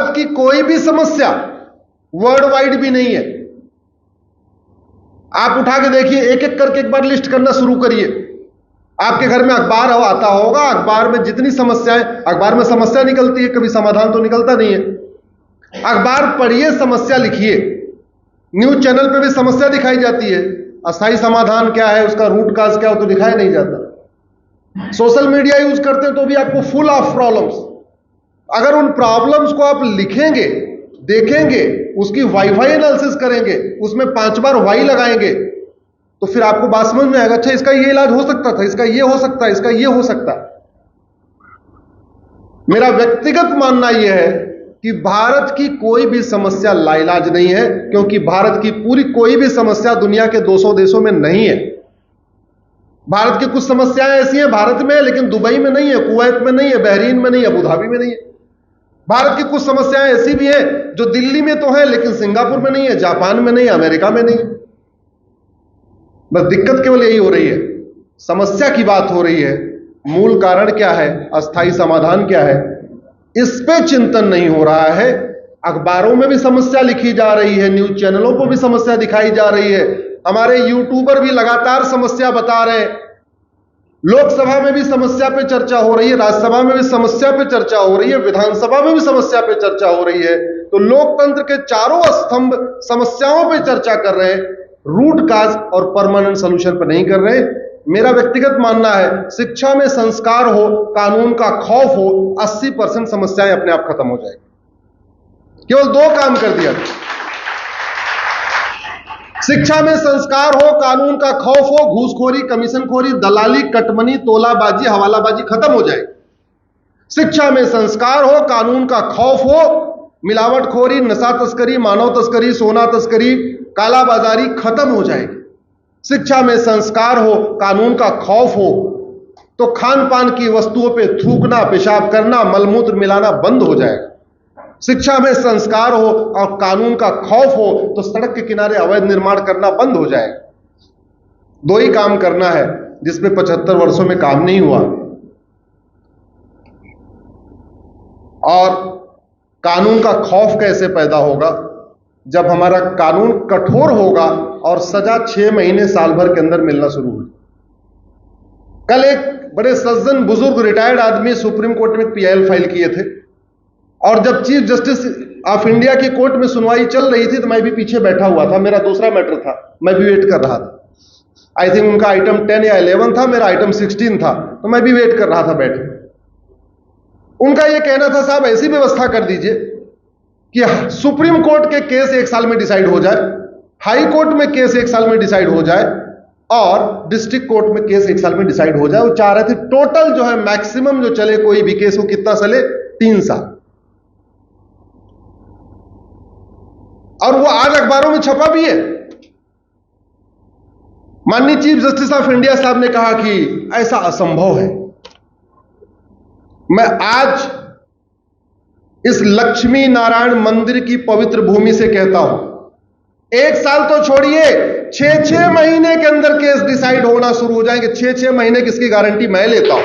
भारत की कोई भी समस्या वर्ल्ड वाइड भी नहीं है। आप उठा के देखिए, एक एक करके एक बार लिस्ट करना शुरू करिए। आपके घर में अखबार आता होगा, अखबार में जितनी समस्याएं, अखबार में समस्या निकलती है, कभी समाधान तो निकलता नहीं है। अखबार पढ़िए, समस्या लिखिए। न्यूज चैनल पे भी समस्या दिखाई जाती है, अस्थायी समाधान क्या है, उसका रूट काज क्या हो तो दिखाया नहीं जाता। सोशल मीडिया यूज करते हैं तो भी आपको फुल ऑफ प्रॉब्लम्स। अगर उन प्रॉब्लम्स को आप लिखेंगे, देखेंगे, उसकी वाईफाई एनालिसिस करेंगे, उसमें 5 बार वाई लगाएंगे, तो फिर आपको बात समझ में आएगा, अच्छा इसका ये इलाज हो सकता था, इसका ये हो सकता है, इसका ये हो सकता है। मेरा व्यक्तिगत मानना यह है कि भारत की कोई भी समस्या लाइलाज नहीं है, क्योंकि भारत की पूरी कोई भी समस्या दुनिया के 200 देशों में नहीं है। भारत की कुछ समस्याएं ऐसी हैं भारत में, लेकिन दुबई में नहीं है, कुवैत में नहीं है, बहरीन में नहीं है, अबू धाबी में नहीं है। भारत की कुछ समस्याएं ऐसी भी हैं जो दिल्ली में तो है, लेकिन सिंगापुर में नहीं है, जापान में नहीं है, अमेरिका में नहीं है। बस दिक्कत केवल यही हो रही है, समस्या की बात हो रही है, मूल कारण क्या है, अस्थायी समाधान क्या है, इस पे चिंतन नहीं हो रहा है। अखबारों में भी समस्या लिखी जा रही है, न्यूज चैनलों पर भी समस्या दिखाई जा रही है, हमारे यूट्यूबर भी लगातार समस्या बता रहे हैं, लोकसभा में भी समस्या पे चर्चा हो रही है, राज्यसभा में भी समस्या पे चर्चा हो रही है, विधानसभा में भी समस्या पे चर्चा हो रही है। तो लोकतंत्र के चारों स्तंभ समस्याओं पे चर्चा कर रहे हैं, रूट काज और परमानेंट सोल्यूशन पर नहीं कर रहे। मेरा व्यक्तिगत मानना है, शिक्षा में संस्कार हो, कानून का खौफ हो, 80% समस्याएं अपने आप खत्म हो जाएगी। केवल 2 काम कर दिया, शिक्षा में संस्कार हो, कानून का खौफ हो, घूसखोरी, कमीशनखोरी, दलाली, कटमनी, तोलाबाजी, हवालाबाजी खत्म हो जाएगी। शिक्षा में संस्कार हो, कानून का खौफ हो, मिलावटखोरी, नशा तस्करी, मानव तस्करी, सोना तस्करी, काला बाजारी खत्म हो जाएगी। शिक्षा में संस्कार हो, कानून का खौफ हो, तो खान पान की वस्तुओं पे थूकना, पेशाब करना, मलमूत्र मिलाना बंद हो जाएगा। शिक्षा में संस्कार हो और कानून का खौफ हो, तो सड़क के किनारे अवैध निर्माण करना बंद हो जाएगा। 2 ही काम करना है जिसमें 75 वर्षों में काम नहीं हुआ। और कानून का खौफ कैसे पैदा होगा? जब हमारा कानून कठोर होगा और सजा 6 महीने साल भर के अंदर मिलना शुरू हो। कल एक बड़े सज्जन बुजुर्ग रिटायर्ड आदमी सुप्रीम कोर्ट में पीआईएल फाइल किए थे, और जब चीफ जस्टिस ऑफ इंडिया की कोर्ट में सुनवाई चल रही थी तो मैं भी पीछे बैठा हुआ था, मेरा दूसरा मैटर था, मैं भी वेट कर रहा था। आई थिंक उनका आइटम 10 या 11 था, मेरा आइटम 16 था, तो मैं भी वेट कर रहा था बैठ। उनका यह कहना था, साहब ऐसी व्यवस्था कर दीजिए कि सुप्रीम कोर्ट के केस 1 साल में डिसाइड हो जाए, हाई कोर्ट में केस 1 साल में डिसाइड हो जाए, और डिस्ट्रिक्ट कोर्ट में केस 1 साल में डिसाइड हो जाए। वो चाह रहे थे टोटल जो है मैक्सिमम जो चले कोई भी केस, वो कितना चले, 3 साल। और वो आज अखबारों में छपा भी है। माननीय चीफ जस्टिस ऑफ इंडिया साहब ने कहा कि ऐसा असंभव है। मैं आज इस लक्ष्मी नारायण मंदिर की पवित्र भूमि से कहता हूं, 1 साल तो छोड़िए, 6-6 महीने के अंदर केस डिसाइड होना शुरू हो जाएंगे। 6-6 महीने किसकी गारंटी मैं लेता हूं।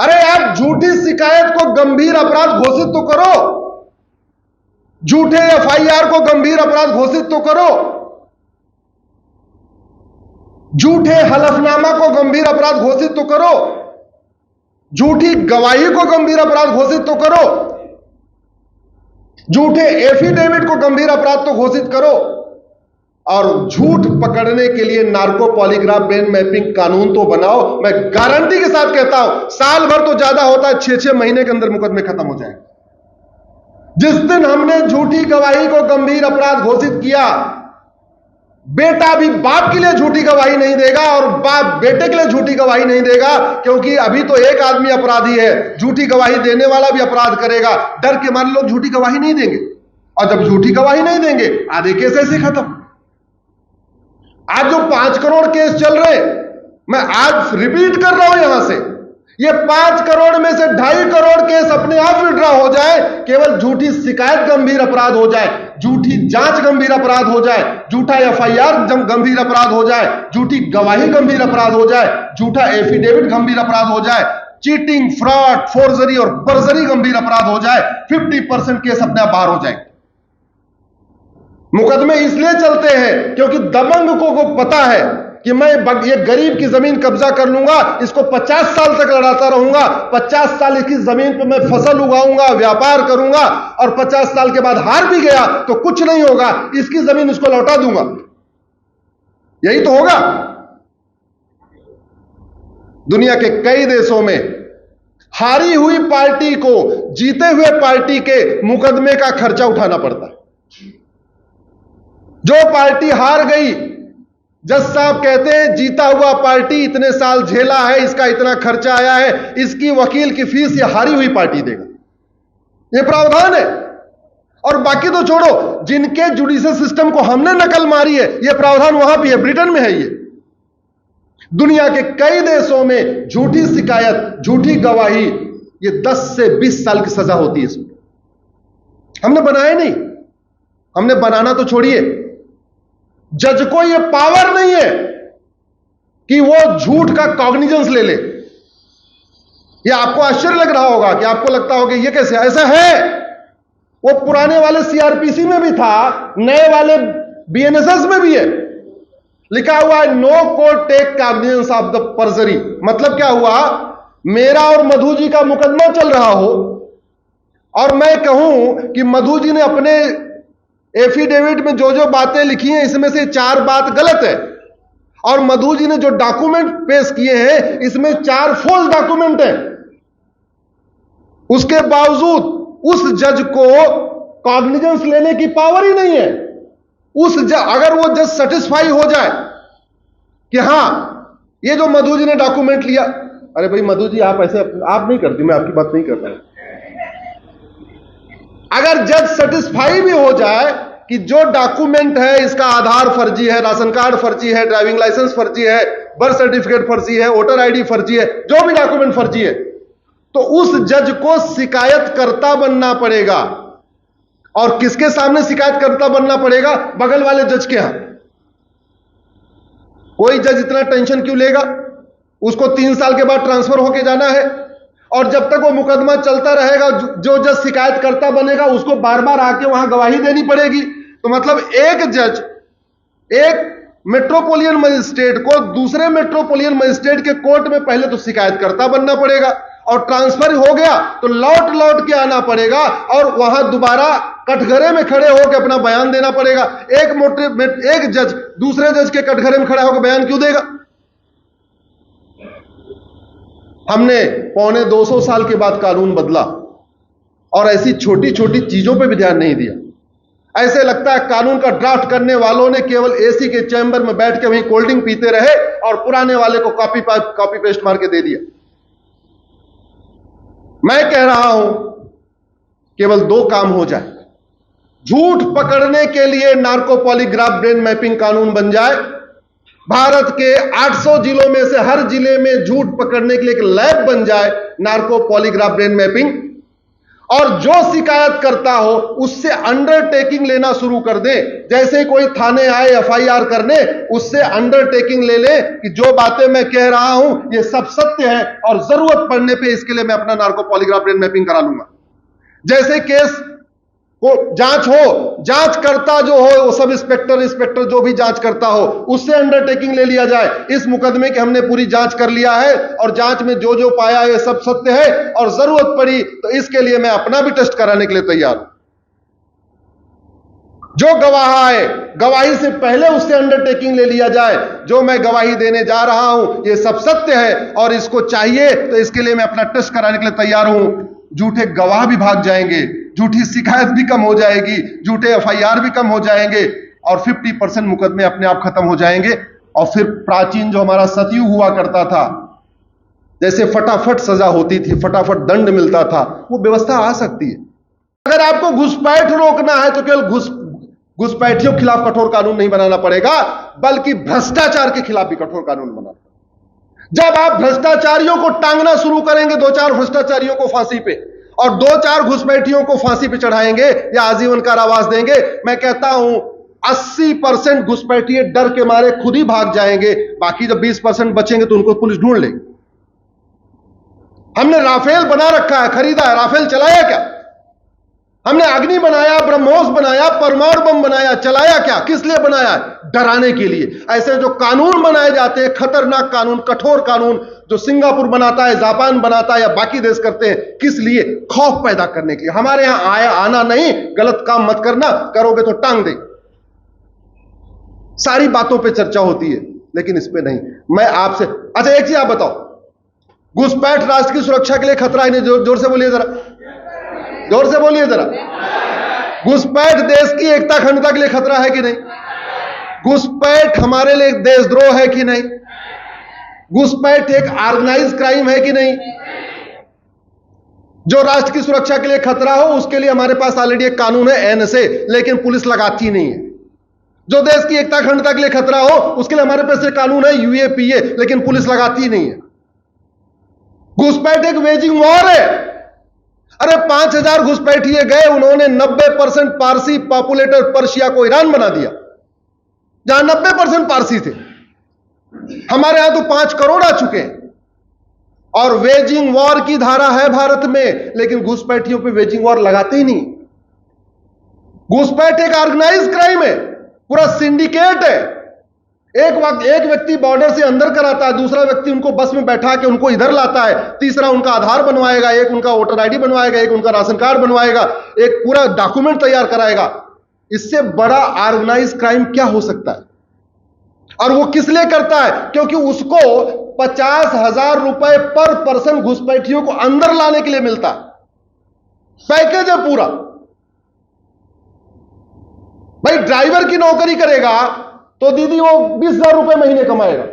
अरे आप झूठी शिकायत को गंभीर अपराध घोषित तो करो, झूठे एफआईआर को गंभीर अपराध घोषित तो करो, झूठे हलफनामा को गंभीर अपराध घोषित तो करो, झूठी गवाही को गंभीर अपराध घोषित तो करो, झूठे एफिडेविट को गंभीर अपराध तो घोषित करो, और झूठ पकड़ने के लिए नार्को पॉलीग्राफ ब्रेन मैपिंग कानून तो बनाओ। मैं गारंटी के साथ कहता हूं, साल भर तो ज्यादा होता है, 6-6 महीने के अंदर मुकदमे खत्म हो जाएंगे। जिस दिन हमने झूठी गवाही को गंभीर अपराध घोषित किया, बेटा भी बाप के लिए झूठी गवाही नहीं देगा और बाप बेटे के लिए झूठी गवाही नहीं देगा, क्योंकि अभी तो एक आदमी अपराधी है, झूठी गवाही देने वाला भी अपराध करेगा। डर के मारे लोग झूठी गवाही नहीं देंगे, और जब झूठी गवाही नहीं देंगे, आधे केस ऐसे खत्म। आज जो 5 करोड़ केस चल रहे, मैं आज रिपीट कर रहा हूं यहां से, ये 5 करोड़ में से 2.5 करोड़ केस अपने आप विड्रॉ हो जाए, केवल झूठी शिकायत गंभीर अपराध हो जाए, झूठी जांच गंभीर अपराध हो जाए, झूठा एफआईआर गंभीर अपराध हो जाए, झूठी गवाही गंभीर अपराध हो जाए, झूठा एफिडेविट गंभीर अपराध हो जाए, चीटिंग, फ्रॉड, फोर्जरी और बर्जरी गंभीर अपराध हो जाए, 50% केस अपने आप बाहर हो जाएंगे। मुकदमे इसलिए चलते हैं क्योंकि दबंग को पता है कि मैं ये गरीब की जमीन कब्जा कर लूंगा, इसको 50 साल तक लड़ाता रहूंगा, 50 साल इसकी जमीन पे मैं फसल उगाऊंगा, व्यापार करूंगा, और 50 साल के बाद हार भी गया तो कुछ नहीं होगा, इसकी जमीन इसको लौटा दूंगा। यही तो होगा। दुनिया के कई देशों में हारी हुई पार्टी को जीते हुए पार्टी के मुकदमे का खर्चा उठाना पड़ता है। जो पार्टी हार गई, जज साहब कहते हैं जीता हुआ पार्टी इतने साल झेला है, इसका इतना खर्चा आया है, इसकी वकील की फीस ये हारी हुई पार्टी देगा। ये प्रावधान है। और बाकी तो छोड़ो, जिनके जुडिशियल सिस्टम को हमने नकल मारी है, ये प्रावधान वहां भी है, ब्रिटेन में है। ये दुनिया के कई देशों में झूठी शिकायत, झूठी गवाही, ये 10 से 20 साल की सजा होती है इसमें। हमने बनाया नहीं, हमने बनाना तो छोड़िए, जज को यह पावर नहीं है कि वो झूठ का कॉग्निजेंस ले ले। यह आपको आश्चर्य लग रहा होगा कि आपको लगता होगा ये कैसे, ऐसा है। वो पुराने वाले सीआरपीसी में भी था, नए वाले बीएनएसएस में भी है, लिखा हुआ है no court take cognizance of the perjury. मतलब क्या हुआ, मेरा और मधु जी का मुकदमा चल रहा हो और मैं कहूं कि मधु जी ने अपने एफिडेविट में जो जो बातें लिखी हैं इसमें से 4 बात गलत है, और मधु जी ने जो डॉक्यूमेंट पेश किए हैं इसमें 4 फॉल्स डॉक्यूमेंट हैं। उसके बावजूद उस जज को कॉग्निजेंस लेने की पावर ही नहीं है। अगर वो जज सेटिस्फाई हो जाए कि हां ये जो मधु जी ने डॉक्यूमेंट लिया, अरे भाई मधु जी आप ऐसे आप नहीं करती, मैं आपकी बात नहीं कर रहा हूं। अगर जज सेटिस्फाई भी हो जाए कि जो डॉक्यूमेंट है इसका आधार फर्जी है, राशन कार्ड फर्जी है, ड्राइविंग लाइसेंस फर्जी है, बर्थ सर्टिफिकेट फर्जी है, वोटर आईडी फर्जी है, जो भी डॉक्यूमेंट फर्जी है, तो उस जज को शिकायतकर्ता बनना पड़ेगा। और किसके सामने शिकायतकर्ता बनना पड़ेगा? बगल वाले जज के यहां। कोई जज इतना टेंशन क्यों लेगा? उसको 3 साल के बाद ट्रांसफर होके जाना है, और जब तक वो मुकदमा चलता रहेगा जो जज शिकायतकर्ता बनेगा उसको बार बार आके वहां गवाही देनी पड़ेगी। तो मतलब एक जज एक मेट्रोपोलियन मजिस्ट्रेट को दूसरे मेट्रोपोलियन मजिस्ट्रेट के कोर्ट में पहले तो शिकायतकर्ता बनना पड़ेगा, और ट्रांसफर हो गया तो लौट लौट के आना पड़ेगा, और वहां दोबारा कटघरे में खड़े होकर अपना बयान देना पड़ेगा। एक जज दूसरे जज के कटघरे में खड़ा होकर बयान क्यों देगा? हमने 250 साल के बाद कानून बदला और ऐसी छोटी छोटी चीजों पे भी ध्यान नहीं दिया। ऐसे लगता है कानून का ड्राफ्ट करने वालों ने केवल एसी के चैंबर में बैठ के वहीं कोल्ड ड्रिंक पीते रहे और पुराने वाले को कॉपी पेस्ट मार के दे दिया। मैं कह रहा हूं केवल 2 काम हो जाए। झूठ पकड़ने के लिए नार्को पॉलीग्राफ ब्रेन मैपिंग कानून बन जाए। भारत के 800 जिलों में से हर जिले में झूठ पकड़ने के लिए एक लैब बन जाए, नार्को पॉलीग्राफ ब्रेन मैपिंग, और जो शिकायत करता हो उससे अंडरटेकिंग लेना शुरू कर दे। जैसे कोई थाने आए एफआईआर करने, उससे अंडरटेकिंग ले ले कि जो बातें मैं कह रहा हूं ये सब सत्य है, और जरूरत पड़ने पे इसके लिए मैं अपना नार्को पॉलीग्राफ ब्रेन मैपिंग करा लूंगा। जैसे केस को जांच हो, जांच करता जो हो वो सब इंस्पेक्टर जो भी जांच करता हो उससे अंडरटेकिंग ले लिया जाए, इस मुकदमे की हमने पूरी जांच कर लिया है और जांच में जो जो पाया ये सब सत्य है, और जरूरत पड़ी तो इसके लिए मैं अपना भी टेस्ट कराने के लिए तैयार हूं। जो गवाह आए, गवाही से पहले उससे अंडरटेकिंग ले लिया जाए, जो मैं गवाही देने जा रहा हूं ये सब सत्य है और इसको चाहिए तो इसके लिए मैं अपना टेस्ट कराने के लिए तैयार हूं। झूठे गवाह भी भाग जाएंगे, झूठी शिकायत भी कम हो जाएगी, झूठे एफआईआर भी कम हो जाएंगे, और 50% मुकदमे अपने आप खत्म हो जाएंगे। और फिर प्राचीन जो हमारा सतयुग हुआ करता था, जैसे फटाफट सजा होती थी, फटाफट दंड मिलता था, वो व्यवस्था आ सकती है। अगर आपको घुसपैठ रोकना है तो केवल घुसपैठियों के खिलाफ कठोर कानून नहीं बनाना पड़ेगा, बल्कि भ्रष्टाचार के खिलाफ भी कठोर कानून बनाना पड़ेगा। जब आप भ्रष्टाचारियों को टांगना शुरू करेंगे, 2-4 भ्रष्टाचारियों को फांसी पे और 2-4 घुसपैठियों को फांसी पे चढ़ाएंगे या आजीवन कारावास देंगे, मैं कहता हूं 80% घुसपैठिए डर के मारे खुद ही भाग जाएंगे। बाकी जब 20% बचेंगे तो उनको पुलिस ढूंढ लेगी। हमने राफेल बना रखा है, खरीदा है, राफेल चलाया क्या? हमने अग्नि बनाया, ब्रह्मोस बनाया, परमाणु बम बनाया, चलाया क्या? किस लिए बनाया है? डराने के लिए। ऐसे जो कानून बनाए जाते हैं, खतरनाक कानून, कठोर कानून, जो सिंगापुर बनाता है, जापान बनाता है या बाकी देश करते हैं, किस लिए? खौफ पैदा करने के लिए। हमारे यहां आया आना नहीं, गलत काम मत करना, करोगे तो टांग दे। सारी बातों पे चर्चा होती है, लेकिन इस पे नहीं। मैं आपसे अच्छा एक चीज आप बताओ, घुसपैठ राष्ट्र की सुरक्षा के लिए खतरा है नहीं? जोर से बोलिए जरा, जोर से बोलिए जरा। घुसपैठ देश की एकता अखंडता के लिए खतरा है कि नहीं? घुसपैठ हमारे लिए देशद्रोह है कि नहीं? घुसपैठ एक ऑर्गेनाइज क्राइम है कि नहीं? जो राष्ट्र की सुरक्षा के लिए खतरा हो, उसके लिए हमारे पास ऑलरेडी एक कानून है, एनएसए, लेकिन पुलिस लगाती नहीं है। जो देश की एकता अखंडता के लिए खतरा हो, उसके लिए हमारे पास एक कानून है, यूएपीए, लेकिन पुलिस लगाती नहीं है। घुसपैठ एक वेजिंग वॉर है। अरे 5000 घुसपैठिए गए, उन्होंने 90% पारसी पॉपुलेटेड पर्शिया को ईरान बना दिया, जहां 90% पारसी थे। हमारे यहां तो 5 करोड़ आ चुके हैं। और वेजिंग वॉर की धारा है भारत में, लेकिन घुसपैठियों पे वेजिंग वॉर लगाते ही नहीं। घुसपैठ एक ऑर्गेनाइज क्राइम है, पूरा सिंडिकेट है। एक व्यक्ति बॉर्डर से अंदर कराता है, दूसरा व्यक्ति उनको बस में बैठा के उनको इधर लाता है, तीसरा उनका आधार बनवाएगा, एक उनका वोटर आईडी बनवाएगा, एक उनका राशन कार्ड बनवाएगा, एक पूरा डॉक्यूमेंट तैयार कराएगा। इससे बड़ा ऑर्गेनाइज क्राइम क्या हो सकता है? और वो किस लिए करता है? क्योंकि उसको 50,000 रुपए पर पर्सन घुसपैठियों को अंदर लाने के लिए मिलता है। पैकेज है पूरा। भाई ड्राइवर की नौकरी करेगा तो दीदी वो 20,000 रुपए महीने कमाएगा।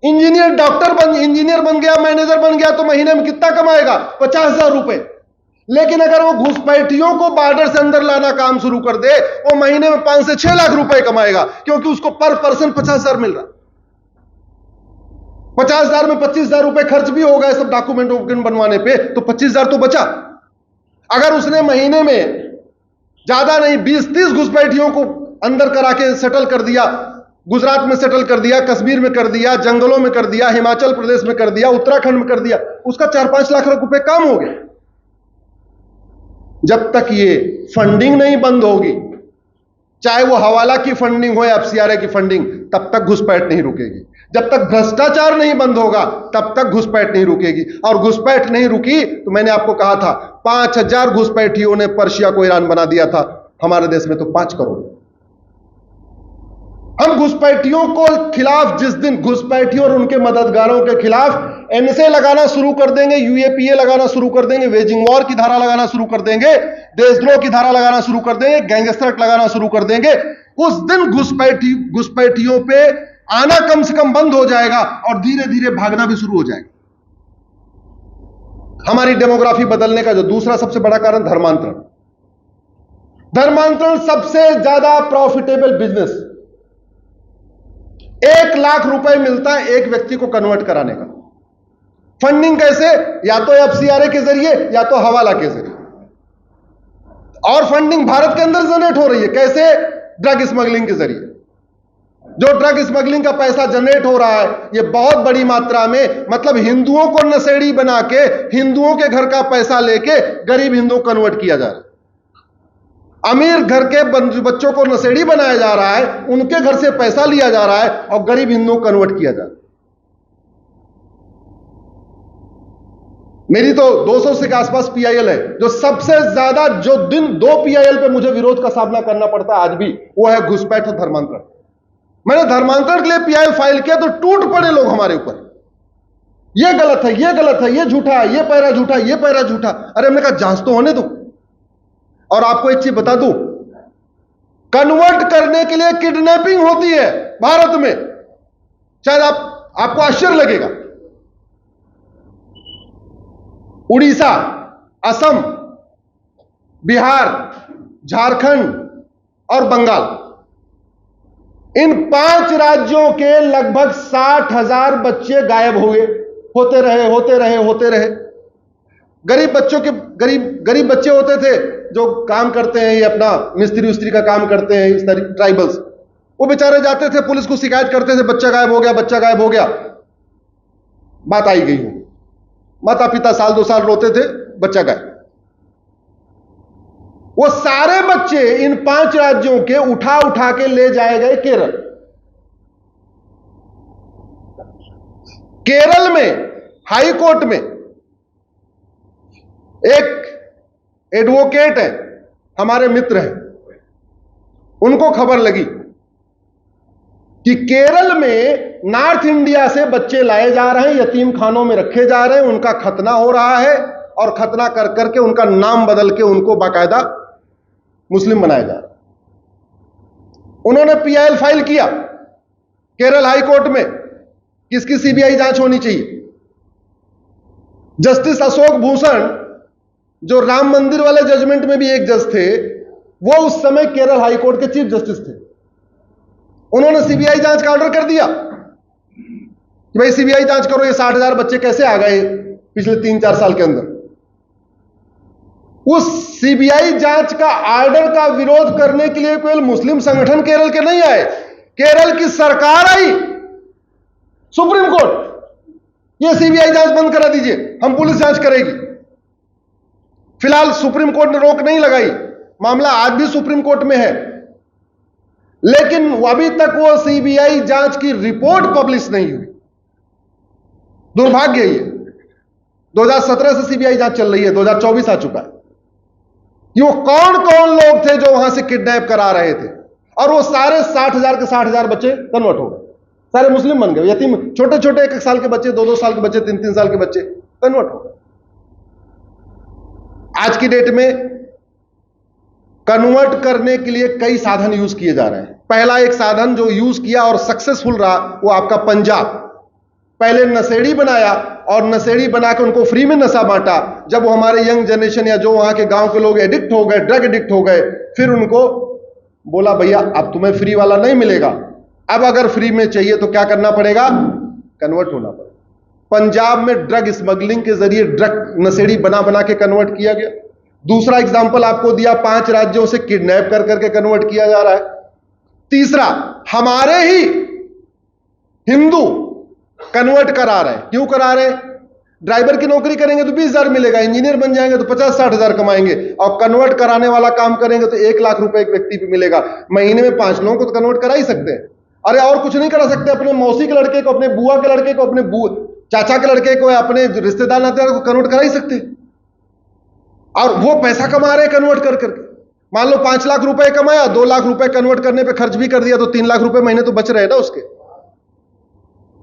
इंजीनियर बन गया, मैनेजर बन गया तो महीने में कितना कमाएगा? 50,000 रुपए। लेकिन अगर वो घुसपैठियों को बॉर्डर से अंदर लाना काम शुरू कर दे, वो महीने में 5 से 6 लाख रुपए कमाएगा, क्योंकि उसको पर पर्सन 50,000 मिल रहा। 50,000 में 25,000 रुपए खर्च भी होगा सब डॉक्यूमेंट बनवाने पे, तो 25,000 तो बचा। अगर उसने महीने में ज्यादा नहीं 20-30 घुसपैठियों को अंदर करा के सेटल कर दिया, गुजरात में सेटल कर दिया, कश्मीर में कर दिया, जंगलों में कर दिया, हिमाचल प्रदेश में कर दिया, उत्तराखंड में कर दिया, उसका 4-5 लाख रुपए काम हो गए। जब तक ये फंडिंग नहीं बंद होगी, चाहे वो हवाला की फंडिंग हो या एफसीआरए की फंडिंग, तब तक घुसपैठ नहीं रुकेगी। जब तक भ्रष्टाचार नहीं बंद होगा, तब तक घुसपैठ नहीं रुकेगी। और घुसपैठ नहीं रुकी तो मैंने आपको कहा था 5,000 घुसपैठियों ने पर्शिया को ईरान बना दिया था। हमारे देश में तो 5 करोड़। हम घुसपैठियों को खिलाफ, जिस दिन घुसपैठियों और उनके मददगारों के खिलाफ एनएसए लगाना शुरू कर देंगे, यूएपीए लगाना शुरू कर देंगे, वेजिंग वॉर की धारा लगाना शुरू कर देंगे, देशद्रोह की धारा लगाना शुरू कर देंगे, गैंगस्टर एक्ट लगाना शुरू कर देंगे, उस दिन घुसपैठियों पे आना कम से कम बंद हो जाएगा और धीरे धीरे भागना भी शुरू हो जाएगा। हमारी डेमोग्राफी बदलने का जो दूसरा सबसे बड़ा कारण धर्मांतरण। धर्मांतरण सबसे ज्यादा प्रॉफिटेबल बिजनेस। 1 लाख रुपए मिलता है एक व्यक्ति को कन्वर्ट कराने का। फंडिंग कैसे? या तो एफसीआरए के जरिए या तो हवाला के जरिए। और फंडिंग भारत के अंदर जनरेट हो रही है कैसे? ड्रग स्मगलिंग के जरिए। जो ड्रग स्मगलिंग का पैसा जनरेट हो रहा है, ये बहुत बड़ी मात्रा में, मतलब हिंदुओं को नशेड़ी बना के हिंदुओं के घर का पैसा लेके गरीब हिंदू कन्वर्ट किया जा रहा है। अमीर घर के बच्चों को नशेड़ी बनाया जा रहा है, उनके घर से पैसा लिया जा रहा है और गरीब हिंदुओं को कन्वर्ट किया जा रहा है। मेरी तो 200 से के आसपास पीआईएल है। जो सबसे ज्यादा जो दिन 2 पीआईएल पे मुझे विरोध का सामना करना पड़ता है आज भी, वो है घुसपैठ और धर्मांतरण। मैंने धर्मांतरण के लिए पीआईएल फाइल किया तो टूट पड़े लोग हमारे ऊपर। ये गलत है, ये गलत है, ये झूठा है, ये पैरा झूठा, ये पैरा झूठा। अरे हमने कहा जांच तो होने दो। और आपको एक चीज बता दूं, कन्वर्ट करने के लिए किडनैपिंग होती है भारत में। शायद आपको आश्चर्य लगेगा। उड़ीसा, असम, बिहार, झारखंड और बंगाल, इन 5 राज्यों के लगभग 60,000 बच्चे गायब हुए, होते रहे। गरीब बच्चे होते थे जो काम करते हैं, ये अपना मिस्त्री उस्त्री का काम करते हैं, इस तरह ट्राइबल्स, वो बेचारे जाते थे, पुलिस को शिकायत करते थे, बच्चा गायब हो गया। बात आई गई हो, माता पिता साल 2 साल रोते थे, बच्चा गायब। वो सारे बच्चे इन 5 राज्यों के उठा उठा के ले जाए गए केरल। केरल में हाई कोर्ट में एक एडवोकेट है, हमारे मित्र हैं, उनको खबर लगी कि केरल में नॉर्थ इंडिया से बच्चे लाए जा रहे हैं, यतीम खानों में रखे जा रहे हैं, उनका खतना हो रहा है और खतना कर करके उनका नाम बदल के उनको बाकायदा मुस्लिम बनाया जा रहा है। उन्होंने पीआईएल फाइल किया केरल हाई कोर्ट में कि इसकी सीबीआई जांच होनी चाहिए। जस्टिस अशोक भूषण, जो राम मंदिर वाले जजमेंट में भी एक जज थे, वो उस समय केरल हाई कोर्ट के चीफ जस्टिस थे। उन्होंने सीबीआई जांच का ऑर्डर कर दिया कि भाई सीबीआई जांच करो, ये 60,000 बच्चे कैसे आ गए पिछले 3-4 साल के अंदर। उस सीबीआई जांच का ऑर्डर का विरोध करने के लिए केवल मुस्लिम संगठन केरल के नहीं आए, केरल की सरकार आई, सुप्रीम कोर्ट, ये सीबीआई जांच बंद करा दीजिए, हम पुलिस जांच करेगी। फिलहाल सुप्रीम कोर्ट ने रोक नहीं लगाई, मामला आज भी सुप्रीम कोर्ट में है, लेकिन अभी तक वो सीबीआई जांच की रिपोर्ट पब्लिश नहीं हुई। दुर्भाग्य ये 2017 से सीबीआई जांच चल रही है, 2024 आ चुका है। कि वो कौन कौन लोग थे जो वहां से किडनैप करा रहे थे, और वो सारे 60,000 के 60,000 बच्चे कन्वर्ट हो गए, सारे मुस्लिम बन गए। यतीम छोटे छोटे 1-1 साल के बच्चे, 2-2 साल के बच्चे, 3-3 साल के बच्चे कन्वर्ट हो गए। आज की डेट में कन्वर्ट करने के लिए कई साधन यूज किए जा रहे हैं। पहला एक साधन जो यूज किया और सक्सेसफुल रहा, वो आपका पंजाब। पहले नशेड़ी बनाया और नशेड़ी बनाकर उनको फ्री में नशा बांटा। जब वो हमारे यंग जनरेशन या जो वहां के गांव के लोग एडिक्ट हो गए, ड्रग एडिक्ट हो गए, फिर उनको बोला भैया अब तुम्हें फ्री वाला नहीं मिलेगा, अब अगर फ्री में चाहिए तो क्या करना पड़ेगा, कन्वर्ट होना पड़ेगा। पंजाब में ड्रग स्मगलिंग के जरिए ड्रग नशेड़ी बना बना के कन्वर्ट किया गया। दूसरा एग्जाम्पल आपको दिया, 5 राज्यों से किडनैप कर करके कन्वर्ट किया जा रहा है। तीसरा, हमारे ही हिंदू कन्वर्ट करा रहे हैं। क्यों करा रहे हैं? ड्राइवर की नौकरी करेंगे तो 20,000 मिलेगा, इंजीनियर बन जाएंगे तो 50-60 हजार कमाएंगे, और कन्वर्ट कराने वाला काम करेंगे तो 1 लाख रुपए एक व्यक्ति पे मिलेगा। महीने में 5 लोगों को तो कन्वर्ट करा ही सकते हैं। अरे और कुछ नहीं करा सकते? अपने मौसी के लड़के को, अपने बुआ के लड़के को, अपने चाचा के लड़के को, अपने रिश्तेदार नातेदार को कन्वर्ट करा ही सकते हैं, और वो पैसा कमा रहे हैं कन्वर्ट कर करके। मान लो 5 लाख रुपए कमाया, 2 लाख रुपए कन्वर्ट करने पे खर्च भी कर दिया, तो 3 लाख रुपए महीने तो बच रहे हैं ना उसके।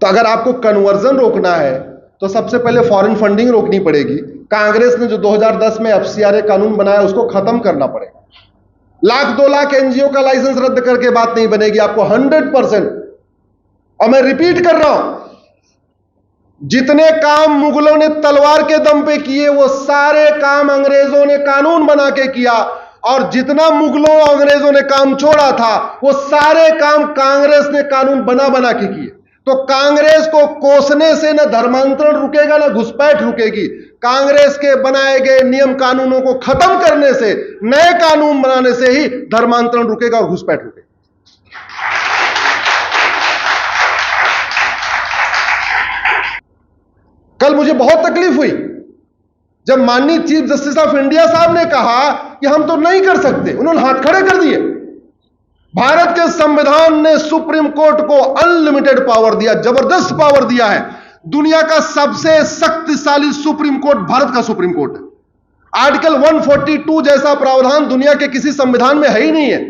तो अगर आपको कन्वर्जन रोकना है तो सबसे पहले फॉरेन फंडिंग रोकनी पड़ेगी। कांग्रेस ने जो 2010 में एफसीआरए कानून बनाया उसको खत्म करना पड़ेगा। 1-2 लाख एनजीओ का लाइसेंस रद्द करके बात नहीं बनेगी, आपको 100%। और मैं रिपीट कर रहा हूं, जितने काम मुगलों ने तलवार के दम पे किए वो सारे काम अंग्रेजों ने कानून बना के किया, और जितना मुगलों और अंग्रेजों ने काम छोड़ा था वो सारे काम कांग्रेस ने कानून बना बना के किए। तो कांग्रेस को कोसने से न धर्मांतरण रुकेगा न घुसपैठ रुकेगी। कांग्रेस के बनाए गए नियम कानूनों को खत्म करने से, नए कानून बनाने से ही धर्मांतरण रुकेगा और घुसपैठ रुकेगा। कल मुझे बहुत तकलीफ हुई जब माननीय चीफ जस्टिस ऑफ इंडिया साहब ने कहा कि हम तो नहीं कर सकते। उन्होंने हाथ खड़े कर दिए। भारत के संविधान ने सुप्रीम कोर्ट को अनलिमिटेड पावर दिया, जबरदस्त पावर दिया है। दुनिया का सबसे शक्तिशाली सुप्रीम कोर्ट भारत का सुप्रीम कोर्ट है। आर्टिकल 142 जैसा प्रावधान दुनिया के किसी संविधान में है ही नहीं है,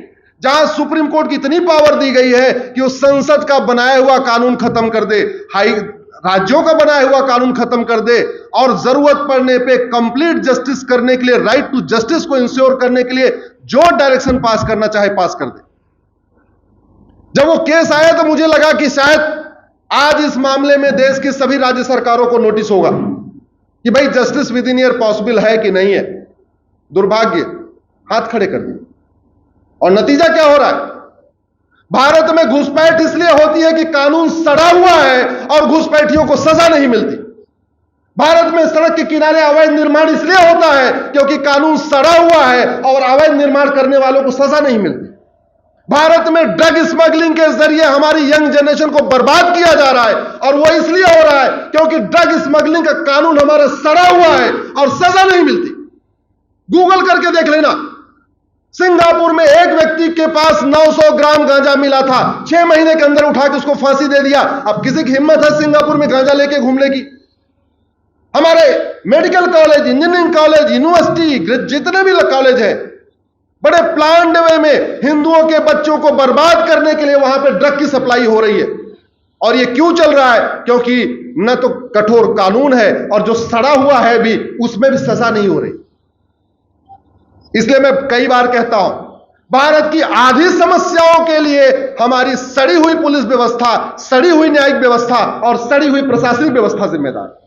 जहां सुप्रीम कोर्ट की इतनी पावर दी गई है कि वो संसद का बनाया हुआ कानून खत्म कर दे, राज्यों का बनाया हुआ कानून खत्म कर दे, और जरूरत पड़ने पे कंप्लीट जस्टिस करने के लिए, राइट टू जस्टिस को इंश्योर करने के लिए जो डायरेक्शन पास करना चाहे पास कर दे। जब वो केस आया तो मुझे लगा कि शायद आज इस मामले में देश की सभी राज्य सरकारों को नोटिस होगा कि भाई justice with in year possible है कि नहीं है। दुर्भाग्य, हाथ खड़े कर दिए। और नतीजा क्या हो रहा है? भारत में घुसपैठ इसलिए होती है कि कानून सड़ा हुआ है और घुसपैठियों को सजा नहीं मिलती। भारत में सड़क के किनारे अवैध निर्माण इसलिए होता है क्योंकि कानून सड़ा हुआ है और अवैध निर्माण करने वालों को सजा नहीं मिलती। भारत में ड्रग स्मगलिंग के जरिए हमारी यंग जनरेशन को बर्बाद किया जा रहा है, और वो इसलिए हो रहा है क्योंकि ड्रग स्मगलिंग का कानून हमारा सड़ा हुआ है और सजा नहीं मिलती। गूगल करके देख लेना, सिंगापुर में एक व्यक्ति के पास 900 ग्राम गांजा मिला था, 6 महीने के अंदर उठा के उसको फांसी दे दिया। अब किसी की हिम्मत है सिंगापुर में गांजा लेके घूमने की? हमारे medical college, engineering college, university, जितने भी कॉलेज हैं, बड़े प्लान्ड वे में हिंदुओं के बच्चों को बर्बाद करने के लिए वहां पे ड्रग की सप्लाई हो रही है। और ये क्यों चल रहा है? क्योंकि न तो कठोर कानून है और जो सड़ा हुआ है भी उसमें भी सजा नहीं हो रही। इसलिए मैं कई बार कहता हूं, भारत की आधी समस्याओं के लिए हमारी सड़ी हुई पुलिस व्यवस्था, सड़ी हुई न्यायिक व्यवस्था और सड़ी हुई प्रशासनिक व्यवस्था जिम्मेदार है।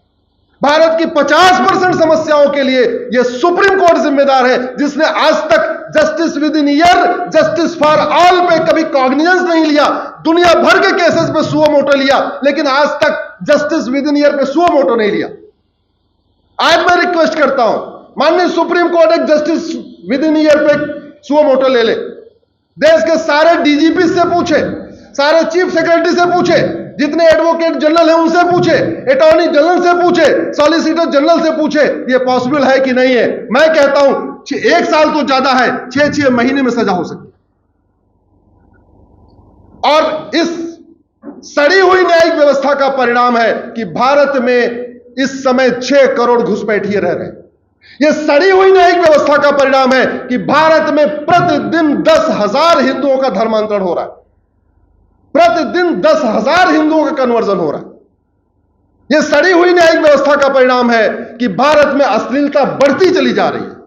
भारत की 50% समस्याओं के लिए यह सुप्रीम कोर्ट जिम्मेदार है, जिसने आज तक justice with in year, justice for all पे कभी कॉग्निजेंस नहीं लिया। दुनिया भर के केसेस पे सुओ मोटो लिया, लेकिन आज तक जस्टिस विद इन ईयर पे सुओ मोटो नहीं लिया। आज मैं रिक्वेस्ट करता हूं, माननीय सुप्रीम कोर्ट एक जस्टिस विद इन ईयर पे सुओ मोटो ले ले। देश के सारे डीजीपी से पूछे, सारे चीफ सेक्रेटरी से पूछे, जितने एडवोकेट जनरल हैं उनसे पूछे, अटॉर्नी जनरल से पूछे, सॉलिसिटर जनरल से पूछे, ये पॉसिबल है कि नहीं है। मैं कहता हूं 1 साल तो ज्यादा है, 6 महीने में सजा हो सकती है। और इस सड़ी हुई न्यायिक व्यवस्था का परिणाम है कि भारत में इस समय 6 करोड़ घुसपैठिए रह रहे हैं। यह सड़ी हुई न्यायिक व्यवस्था का परिणाम है कि भारत में प्रतिदिन 10,000 हिंदुओं का धर्मांतरण हो रहा है, प्रतिदिन 10,000 हिंदुओं का कन्वर्जन हो रहा है। यह सड़ी हुई न्यायिक व्यवस्था का परिणाम है कि भारत में अश्लीलता बढ़ती चली जा रही है।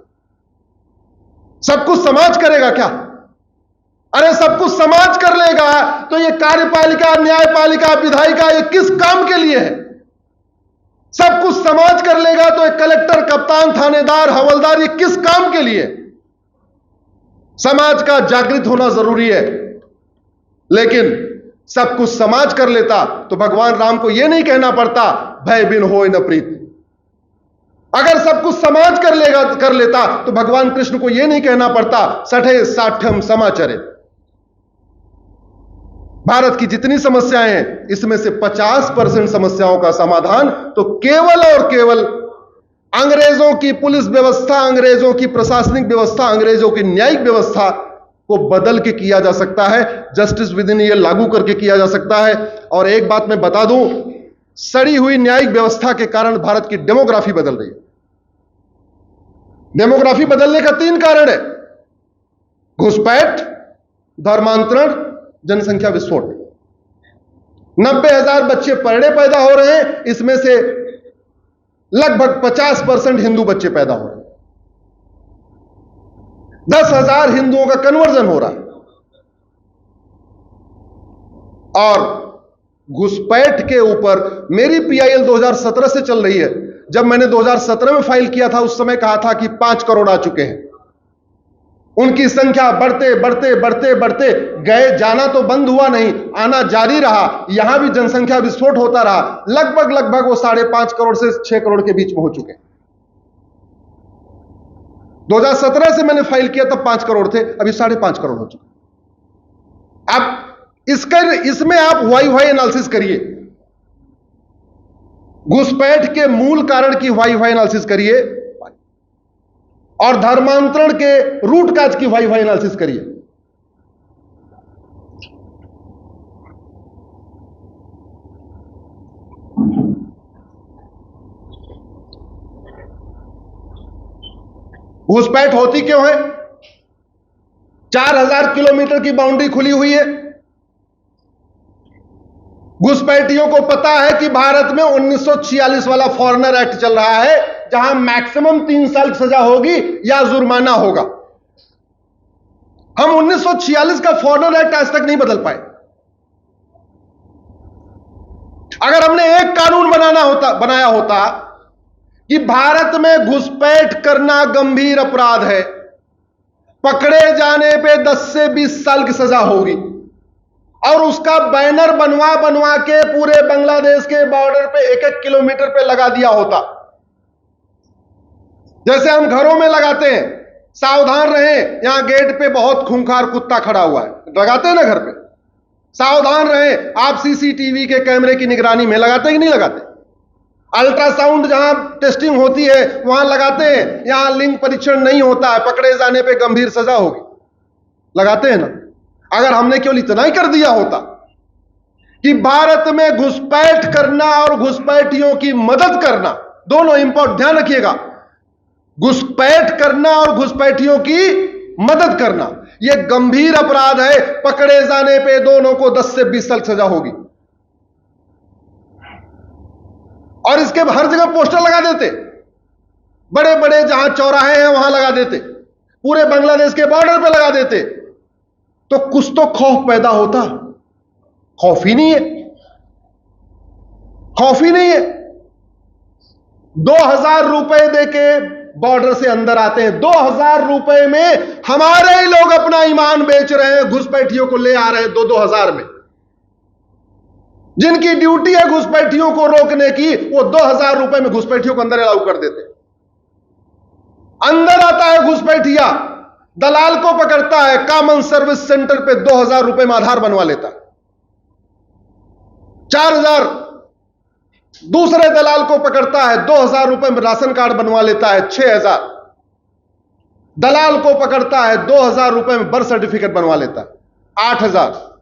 सब कुछ समाज करेगा क्या? अरे सब कुछ समाज कर लेगा तो यह कार्यपालिका, न्यायपालिका, विधायिका ये किस काम के लिए है? सब कुछ समाज कर लेगा तो एक कलेक्टर, कप्तान, थानेदार, हवलदार ये किस काम के लिए? समाज का जागृत होना जरूरी है। लेकिन सब कुछ समाज कर लेता तो भगवान राम को यह नहीं कहना पड़ता भय बिन होय न प्रीत। अगर सब कुछ समाज कर लेता तो भगवान कृष्ण को यह नहीं कहना पड़ता सठे साठ्यम समाचरे। भारत की जितनी समस्याएं हैं इसमें से 50% समस्याओं का समाधान तो केवल और केवल अंग्रेजों की पुलिस व्यवस्था, अंग्रेजों की प्रशासनिक व्यवस्था, अंग्रेजों की न्यायिक व्यवस्था को बदल के किया जा सकता है, जस्टिस विद इन ईयर लागू करके किया जा सकता है। और एक बात मैं बता दूं, सड़ी हुई न्यायिक व्यवस्था के कारण भारत की डेमोग्राफी बदल रही है। डेमोग्राफी बदलने का 3 कारण है: घुसपैठ, धर्मांतरण, जनसंख्या विस्फोट। 90,000 बच्चे पर डे पैदा हो रहे हैं, इसमें से लगभग 50% हिंदू बच्चे पैदा हो रहे हैं। 10,000 हिंदुओं का कन्वर्जन हो रहा है। और घुसपैठ के ऊपर मेरी पीआईएल 2017 से चल रही है। जब मैंने 2017 में फाइल किया था उस समय कहा था कि 5 करोड़ आ चुके हैं। उनकी संख्या बढ़ते बढ़ते बढ़ते बढ़ते गए, जाना तो बंद हुआ नहीं, आना जारी रहा। यहां भी जनसंख्या विस्फोट होता रहा। लगभग वो 5.5 करोड़ से 6 करोड़ के बीच में हो चुके हैं। 2017 से मैंने फाइल किया तब 5 करोड़ थे, अभी 5.5 करोड़ हो चुके। अब इसमें आप वाई एनालिसिस करिए, घुसपैठ के मूल कारण की वाई एनालिसिस करिए और धर्मांतरण के रूट काज की वाई एनालिसिस करिए। घुसपैठ होती क्यों है? 4,000 किलोमीटर की बाउंड्री खुली हुई है। घुसपैठियों को पता है कि भारत में 1946 वाला फॉरेनर एक्ट चल रहा है, जहां मैक्सिमम 3 साल की सजा होगी या जुर्माना होगा। हम 1946 का फॉरेनर एक्ट आज तक नहीं बदल पाए। अगर हमने एक कानून बनाया होता कि भारत में घुसपैठ करना गंभीर अपराध है, पकड़े जाने पे 10 से 20 साल की सजा होगी, और उसका बैनर बनवा के पूरे बांग्लादेश के बॉर्डर पे 1-1 किलोमीटर पे लगा दिया होता, जैसे हम घरों में लगाते हैं, सावधान रहें, यहां गेट पे बहुत खूंखार कुत्ता खड़ा हुआ है, लगाते हैं ना घर पे, सावधान रहें। आप सीसीटीवी के कैमरे की निगरानी में लगाते हैं कि नहीं लगाते? अल्ट्रासाउंड जहां टेस्टिंग होती है वहां लगाते हैं, यहां लिंग परीक्षण नहीं होता है, पकड़े जाने पे गंभीर सजा होगी, लगाते हैं ना? अगर हमने केवल इतना ही कर दिया होता कि भारत में घुसपैठ करना और घुसपैठियों की मदद करना, दोनों इंपॉर्टेंट, ध्यान रखिएगा, घुसपैठ करना और घुसपैठियों की मदद करना यह गंभीर अपराध है, पकड़े जाने पे दोनों को 10 से 20 साल सजा होगी। और इसके हर जगह पोस्टर लगा देते, बड़े बड़े जहां चौराहे हैं वहां लगा देते, पूरे बांग्लादेश के बॉर्डर पे लगा देते, तो कुछ तो खौफ पैदा होता। खौफ ही नहीं है, खौफ ही नहीं है। 2000 रुपए देके बॉर्डर से अंदर आते हैं, 2000 रुपए में हमारे ही लोग अपना ईमान बेच रहे हैं, घुसपैठियों को ले आ रहे हैं 2-2000 में। जिनकी ड्यूटी है घुसपैठियों को रोकने की, वो 2000 रुपए में घुसपैठियों को अंदर अलाउ कर देते। अंदर आता है घुसपैठिया, दलाल को पकड़ता है, कॉमन सर्विस सेंटर पे 2000 रुपए में आधार बनवा लेता है, 4000 दूसरे दलाल को पकड़ता है, 2000 रुपए में राशन कार्ड बनवा लेता है, 6000 दलाल को पकड़ता है, 2000 रुपए में बर्थ सर्टिफिकेट बनवा लेता है, 8000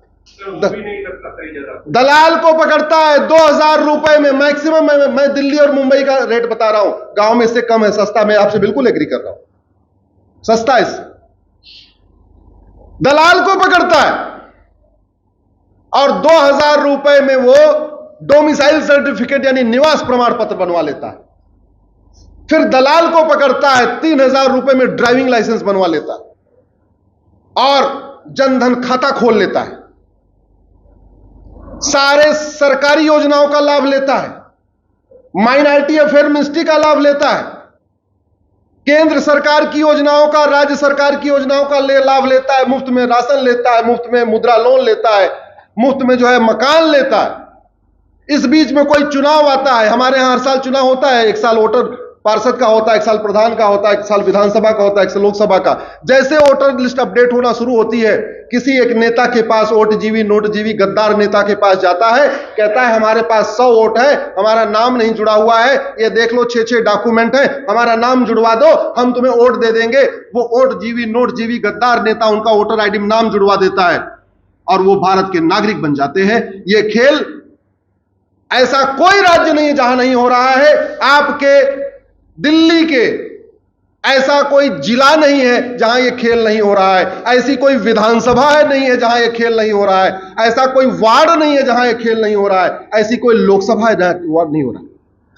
दलाल को पकड़ता है, 2000 रुपए में मैक्सिमम। मैं दिल्ली और मुंबई का रेट बता रहा हूं, गांव में इससे कम है, सस्ता। मैं आपसे बिल्कुल एग्री कर रहा हूं, सस्ता है। दलाल को पकड़ता है और 2000 रुपए में वो डोमिसाइल सर्टिफिकेट यानी निवास प्रमाण पत्र बनवा लेता है। फिर दलाल को पकड़ता है, 3000 रुपए में ड्राइविंग लाइसेंस बनवा लेता है और जनधन खाता खोल लेता है, सारे सरकारी योजनाओं का लाभ लेता है, माइनॉरिटी अफेयर मिनिस्ट्री का लाभ लेता है, केंद्र सरकार की योजनाओं का, राज्य सरकार की योजनाओं का लाभ लेता है, मुफ्त में राशन लेता है, मुफ्त में मुद्रा लोन लेता है, मुफ्त में जो है मकान लेता है। इस बीच में कोई चुनाव आता है, हमारे यहां हर साल चुनाव होता है, एक साल वोटर पार्षद का होता है, एक साल प्रधान का होता है, एक साल विधानसभा का होता है, एक साल लोकसभा का। जैसे वोटर लिस्ट अपडेट होना शुरू होती है, किसी एक नेता के पास, वोट जीवी नोट जीवी गद्दार नेता के पास जाता है, कहता है हमारे पास 100 वोट है, हमारा नाम नहीं जुड़ा हुआ है, ये देख लो 6-6 डॉक्यूमेंट है, हमारा नाम जुड़वा दो, हम तुम्हें वोट दे देंगे। वो वोट जीवी नोट जीवी गद्दार नेता उनका वोटर आईडी में नाम जुड़वा देता है और वो भारत के नागरिक बन जाते हैं। ये खेल ऐसा कोई राज्य नहीं जहां नहीं हो रहा है। आपके दिल्ली के ऐसा कोई जिला नहीं है जहां यह खेल नहीं हो रहा है, ऐसी कोई विधानसभा है नहीं है जहां यह खेल नहीं हो रहा है, ऐसा कोई वार्ड नहीं है जहां यह खेल नहीं हो रहा है, ऐसी कोई लोकसभा है जहां वार्ड नहीं हो रहा है।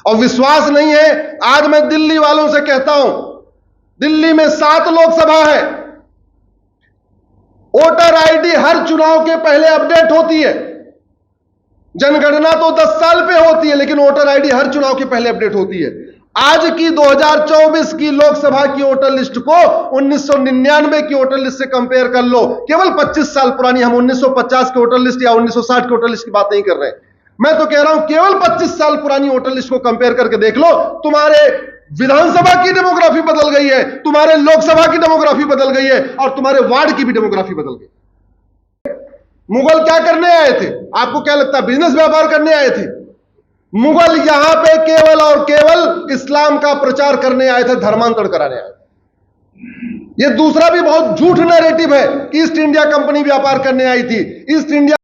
और विश्वास नहीं है, आज मैं दिल्ली वालों से कहता हूं, दिल्ली में 7 लोकसभा है, वोटर आईडी हर चुनाव के पहले अपडेट होती है। जनगणना तो 10 साल पे होती है, लेकिन वोटर आईडी हर चुनाव के पहले अपडेट होती है। आज की 2024 की लोकसभा की वोटर लिस्ट को 1999 की वोटर लिस्ट से कंपेयर कर लो, केवल 25 साल पुरानी। हम 1950 की वोटर लिस्ट या 1960 की वोटर लिस्ट की बात नहीं कर रहे, मैं तो कह रहा हूं केवल 25 साल पुरानी वोटर लिस्ट को कंपेयर करके देख लो, तुम्हारे विधानसभा की डेमोग्राफी बदल गई है, तुम्हारे लोकसभा की डेमोग्राफी बदल गई है और तुम्हारे वार्ड की भी डेमोग्राफी बदल गई। मुगल क्या करने आए थे? आपको क्या लगता है? बिजनेस व्यापार करने आए थे? मुगल यहां पे केवल और केवल इस्लाम का प्रचार करने आए थे, धर्मांतरण कराने आए थे। यह दूसरा भी बहुत झूठ नैरेटिव है कि ईस्ट इंडिया कंपनी व्यापार करने आई थी। East India